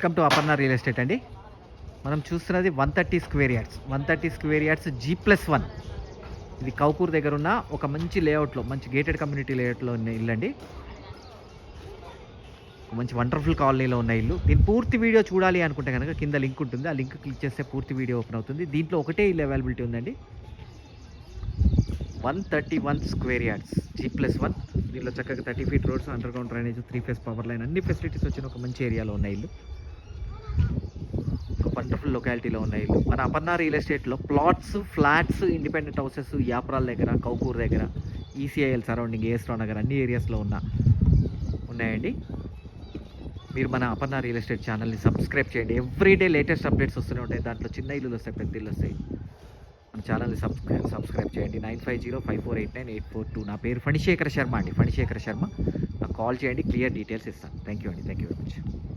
Welcome to Aparna real estate అండి. మనం చూస్తున్నది 130 square yards, 130 square yards G+1. ఇది కౌకూర్ దగ్గర ఉన్న ఒక మంచి లేఅవుట్లో, మంచి గేటెడ్ కమ్యూనిటీ లేఅవుట్లో ఉన్న ఇల్లు అండి. మంచి వండర్ఫుల్ కాలనీలో ఉన్న ఇల్లు. దీని పూర్తి వీడియో చూడాలి అనుకుంటే కనుక కింద లింక్ ఉంటుంది, ఆ లింక్ క్లిక్ చేస్తే పూర్తి వీడియో ఓపెన్ అవుతుంది. దీంట్లో ఒకటే ఇల్లు అవైలబిలిటీ ఉందండి. 131 స్క్వేర్ యార్డ్స్ G+1. దీనిలో చక్కగా 30 feet roads, under ground drainage, 3 phase power line, అన్ని ఫెసిలిటీస్ వచ్చిన ఒక మంచి ఏరియాలో ఉన్న ఇల్లు, ఒక వండర్ఫుల్ లొకాలిటీలో ఉన్న ఇల్లు. మన అపర్ణ రియల్ ఎస్టేట్లో plots, flats, independent houses Yapral దగ్గర, కౌకూర్ దగ్గర, ఈసీఐఎల్ సరౌండింగ్, ఏఎస్ట్రా నగర్, అన్ని ఏరియాస్లో ఉన్నాయండి. మీరు మన అపర్ణ రియల్ ఎస్టేట్ ఛానల్ని సబ్స్క్రైబ్ చేయండి. ఎవ్రీడే లేటెస్ట్ అప్డేట్స్ వస్తూనే ఉంటాయి. దాంట్లో చిన్న ఇల్లులు వస్తాయి, పెద్ద ఇల్లు వస్తాయి. మన ఛానల్ని సబ్స్క్రైబ్ చేయండి. 9505489842. నా పేరు ఫణిశేఖర శర్మ అండి, ఫణిశేఖర శర్మ. నాకు కాల్ చేయండి, క్లియర్ డీటెయిల్స్ ఇస్తాను. థ్యాంక్ యూ అండి, థ్యాంక్ యూ వెరీ మచ్.